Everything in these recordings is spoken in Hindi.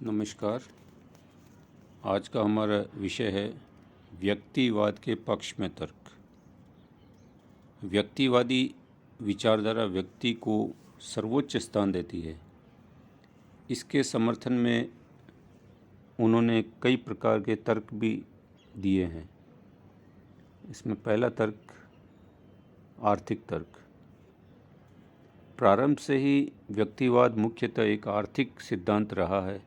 नमस्कार। आज का हमारा विषय है व्यक्तिवाद के पक्ष में तर्क। व्यक्तिवादी विचारधारा व्यक्ति को सर्वोच्च स्थान देती है। इसके समर्थन में उन्होंने कई प्रकार के तर्क भी दिए हैं। इसमें पहला तर्क आर्थिक तर्क। प्रारंभ से ही व्यक्तिवाद मुख्यतः एक आर्थिक सिद्धांत रहा है।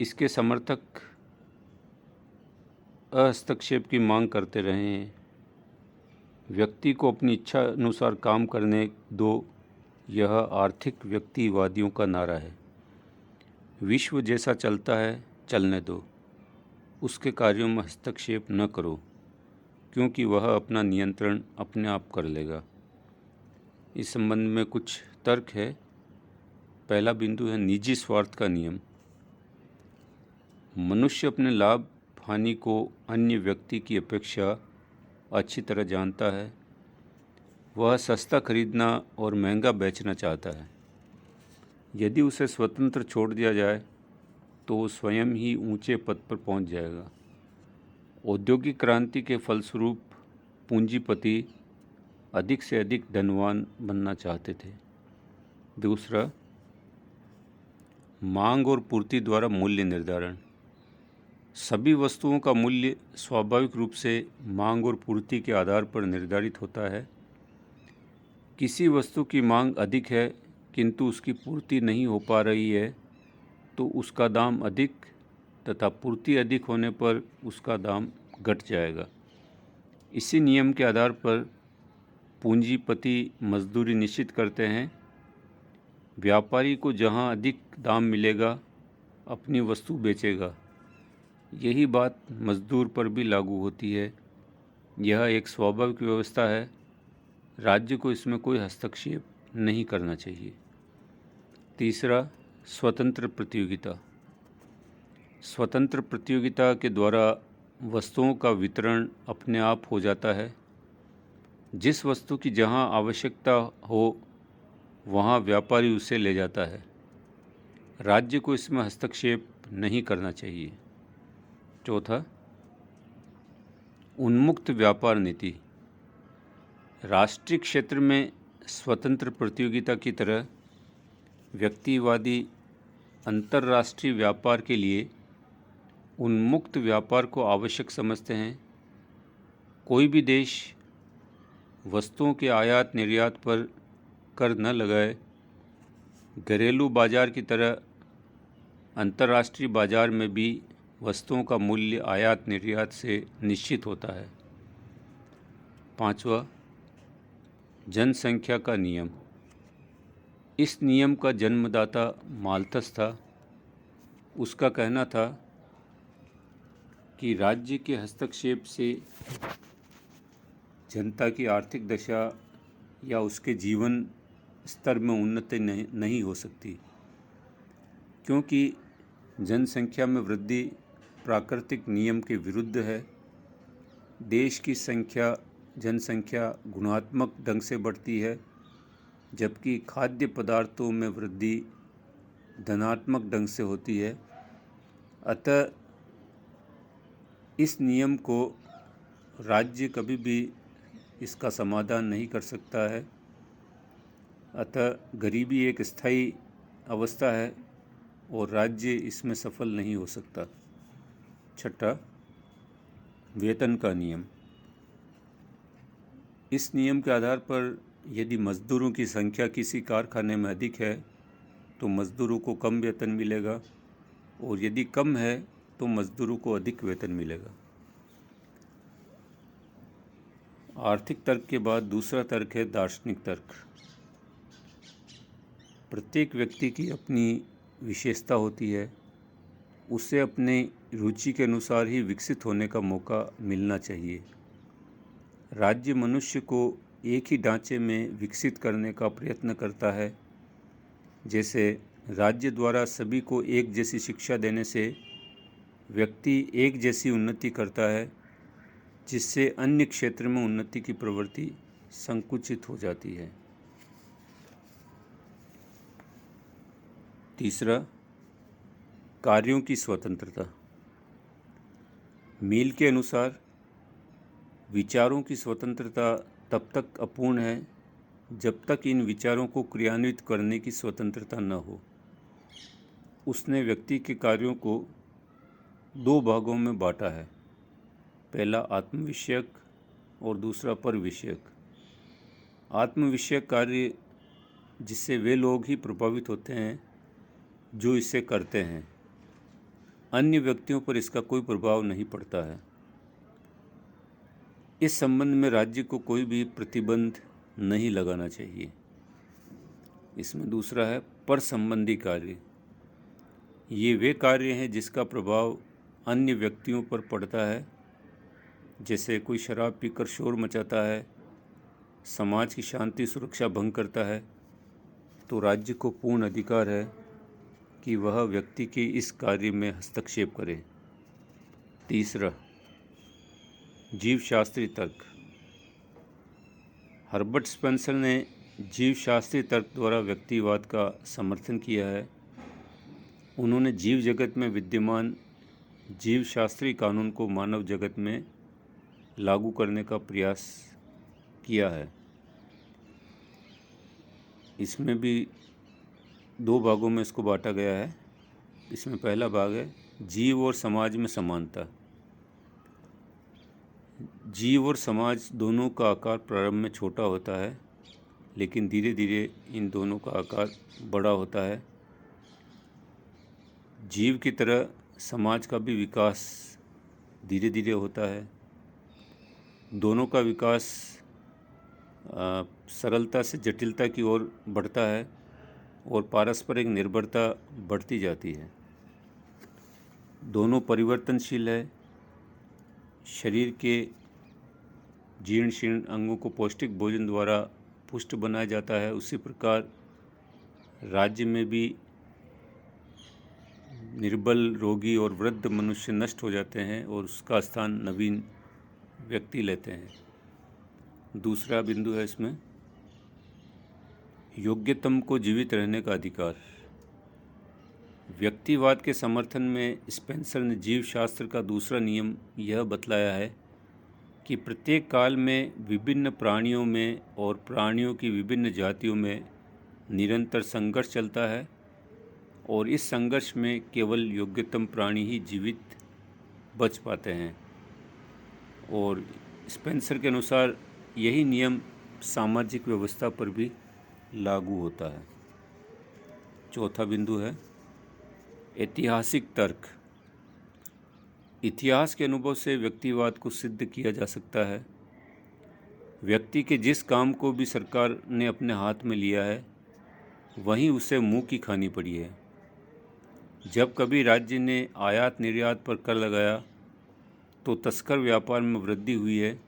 इसके समर्थक हस्तक्षेप की मांग करते रहे हैं। व्यक्ति को अपनी इच्छा अनुसार काम करने दो, यह आर्थिक व्यक्तिवादियों का नारा है। विश्व जैसा चलता है चलने दो, उसके कार्यों में हस्तक्षेप न करो, क्योंकि वह अपना नियंत्रण अपने आप कर लेगा। इस संबंध में कुछ तर्क है। पहला बिंदु है निजी स्वार्थ का नियम। मनुष्य अपने लाभ हानि को अन्य व्यक्ति की अपेक्षा अच्छी तरह जानता है। वह सस्ता खरीदना और महंगा बेचना चाहता है। यदि उसे स्वतंत्र छोड़ दिया जाए तो वो स्वयं ही ऊंचे पद पर पहुंच जाएगा। औद्योगिक क्रांति के फलस्वरूप पूंजीपति अधिक से अधिक धनवान बनना चाहते थे। दूसरा, मांग और पूर्ति द्वारा मूल्य निर्धारण। सभी वस्तुओं का मूल्य स्वाभाविक रूप से मांग और पूर्ति के आधार पर निर्धारित होता है। किसी वस्तु की मांग अधिक है किंतु उसकी पूर्ति नहीं हो पा रही है तो उसका दाम अधिक तथा पूर्ति अधिक होने पर उसका दाम घट जाएगा। इसी नियम के आधार पर पूंजीपति मजदूरी निश्चित करते हैं। व्यापारी को जहां अधिक दाम मिलेगा अपनी वस्तु बेचेगा। यही बात मजदूर पर भी लागू होती है। यह एक स्वाभाविक व्यवस्था है। राज्य को इसमें कोई हस्तक्षेप नहीं करना चाहिए। तीसरा, स्वतंत्र प्रतियोगिता। स्वतंत्र प्रतियोगिता के द्वारा वस्तुओं का वितरण अपने आप हो जाता है। जिस वस्तु की जहां आवश्यकता हो वहां व्यापारी उसे ले जाता है। राज्य को इसमें हस्तक्षेप नहीं करना चाहिए। चौथा, उन्मुक्त व्यापार नीति। राष्ट्रीय क्षेत्र में स्वतंत्र प्रतियोगिता की तरह व्यक्तिवादी अंतर्राष्ट्रीय व्यापार के लिए उन्मुक्त व्यापार को आवश्यक समझते हैं। कोई भी देश वस्तुओं के आयात निर्यात पर कर न लगाए। घरेलू बाजार की तरह अंतर्राष्ट्रीय बाजार में भी वस्तुओं का मूल्य आयात निर्यात से निश्चित होता है। पांचवा, जनसंख्या का नियम। इस नियम का जन्मदाता माल्थस था। उसका कहना था कि राज्य के हस्तक्षेप से जनता की आर्थिक दशा या उसके जीवन स्तर में उन्नति नहीं हो सकती, क्योंकि जनसंख्या में वृद्धि प्राकृतिक नियम के विरुद्ध है। देश की जनसंख्या गुणात्मक ढंग से बढ़ती है, जबकि खाद्य पदार्थों में वृद्धि धनात्मक ढंग से होती है। अतः इस नियम को राज्य कभी भी इसका समाधान नहीं कर सकता है। अतः गरीबी एक स्थायी अवस्था है और राज्य इसमें सफल नहीं हो सकता। छठा, वेतन का नियम। इस नियम के आधार पर यदि मजदूरों की संख्या किसी कारखाने में अधिक है तो मजदूरों को कम वेतन मिलेगा और यदि कम है तो मजदूरों को अधिक वेतन मिलेगा। आर्थिक तर्क के बाद दूसरा तर्क है दार्शनिक तर्क। प्रत्येक व्यक्ति की अपनी विशेषता होती है। उसे अपने रुचि के अनुसार ही विकसित होने का मौका मिलना चाहिए। राज्य मनुष्य को एक ही ढांचे में विकसित करने का प्रयत्न करता है। जैसे राज्य द्वारा सभी को एक जैसी शिक्षा देने से व्यक्ति एक जैसी उन्नति करता है, जिससे अन्य क्षेत्र में उन्नति की प्रवृत्ति संकुचित हो जाती है। तीसरा, कार्यों की स्वतंत्रता। मील के अनुसार विचारों की स्वतंत्रता तब तक अपूर्ण है जब तक इन विचारों को क्रियान्वित करने की स्वतंत्रता न हो। उसने व्यक्ति के कार्यों को दो भागों में बांटा है, पहला आत्मविषयक और दूसरा परविषयक। आत्मविषयक कार्य जिससे वे लोग ही प्रभावित होते हैं जो इसे करते हैं, अन्य व्यक्तियों पर इसका कोई प्रभाव नहीं पड़ता है। इस संबंध में राज्य को कोई भी प्रतिबंध नहीं लगाना चाहिए। इसमें दूसरा है पर संबंधी कार्य। ये वे कार्य हैं जिसका प्रभाव अन्य व्यक्तियों पर पड़ता है, जैसे कोई शराब पीकर शोर मचाता है, समाज की शांति सुरक्षा भंग करता है, तो राज्य को पूर्ण अधिकार है कि वह व्यक्ति के इस कार्य में हस्तक्षेप करे। तीसरा, जीवशास्त्री तर्क। हर्बर्ट स्पेंसर ने जीवशास्त्री तर्क द्वारा व्यक्तिवाद का समर्थन किया है। उन्होंने जीव जगत में विद्यमान जीवशास्त्री कानून को मानव जगत में लागू करने का प्रयास किया है। इसमें भी दो भागों में इसको बांटा गया है। इसमें पहला भाग है जीव और समाज में समानता। जीव और समाज दोनों का आकार प्रारंभ में छोटा होता है, लेकिन धीरे धीरे इन दोनों का आकार बड़ा होता है। जीव की तरह समाज का भी विकास धीरे धीरे होता है। दोनों का विकास सरलता से जटिलता की ओर बढ़ता है और पारस्परिक निर्भरता बढ़ती जाती है। दोनों परिवर्तनशील है। शरीर के जीर्ण शीर्ण अंगों को पौष्टिक भोजन द्वारा पुष्ट बनाया जाता है, उसी प्रकार राज्य में भी निर्बल, रोगी और वृद्ध मनुष्य नष्ट हो जाते हैं और उसका स्थान नवीन व्यक्ति लेते हैं। दूसरा बिंदु है इसमें योग्यतम को जीवित रहने का अधिकार। व्यक्तिवाद के समर्थन में स्पेंसर ने जीव शास्त्र का दूसरा नियम यह बतलाया है कि प्रत्येक काल में विभिन्न प्राणियों में और प्राणियों की विभिन्न जातियों में निरंतर संघर्ष चलता है और इस संघर्ष में केवल योग्यतम प्राणी ही जीवित बच पाते हैं। और स्पेंसर के अनुसार यही नियम सामाजिक व्यवस्था पर भी लागू होता है। चौथा बिंदु है ऐतिहासिक तर्क। इतिहास के अनुभव से व्यक्तिवाद को सिद्ध किया जा सकता है। व्यक्ति के जिस काम को भी सरकार ने अपने हाथ में लिया है, वहीं उसे मुंह की खानी पड़ी है। जब कभी राज्य ने आयात निर्यात पर कर लगाया तो तस्कर व्यापार में वृद्धि हुई है।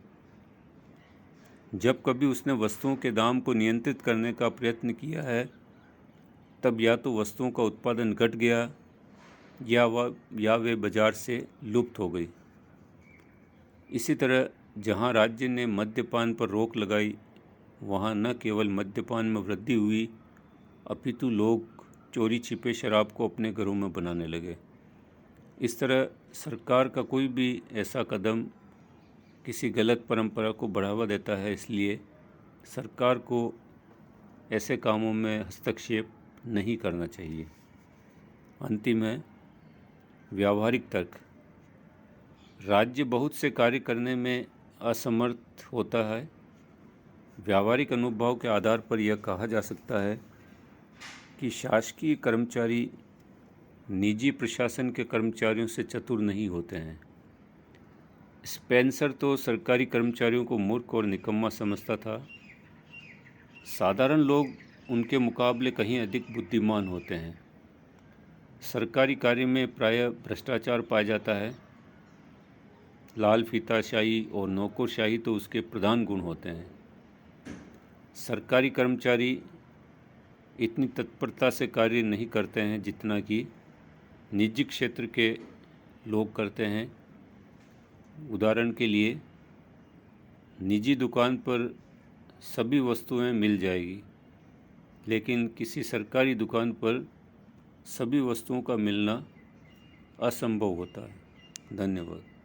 जब कभी उसने वस्तुओं के दाम को नियंत्रित करने का प्रयत्न किया है, तब या तो वस्तुओं का उत्पादन घट गया या वे बाजार से लुप्त हो गई। इसी तरह जहां राज्य ने मद्यपान पर रोक लगाई, वहां न केवल मद्यपान में वृद्धि हुई, अपितु लोग चोरी छिपे शराब को अपने घरों में बनाने लगे। इस तरह सरकार का कोई भी ऐसा कदम किसी गलत परंपरा को बढ़ावा देता है, इसलिए सरकार को ऐसे कामों में हस्तक्षेप नहीं करना चाहिए। अंतिम है व्यावहारिक तर्क। राज्य बहुत से कार्य करने में असमर्थ होता है। व्यावहारिक अनुभव के आधार पर यह कहा जा सकता है कि शासकीय कर्मचारी निजी प्रशासन के कर्मचारियों से चतुर नहीं होते हैं। स्पेंसर तो सरकारी कर्मचारियों को मूर्ख और निकम्मा समझता था। साधारण लोग उनके मुकाबले कहीं अधिक बुद्धिमान होते हैं। सरकारी कार्य में प्रायः भ्रष्टाचार पाया जाता है। लाल फीताशाही और नौकरशाही तो उसके प्रधान गुण होते हैं। सरकारी कर्मचारी इतनी तत्परता से कार्य नहीं करते हैं जितना कि निजी क्षेत्र के लोग करते हैं। उदाहरण के लिए, निजी दुकान पर सभी वस्तुएं मिल जाएगी, लेकिन किसी सरकारी दुकान पर सभी वस्तुओं का मिलना असंभव होता है। धन्यवाद।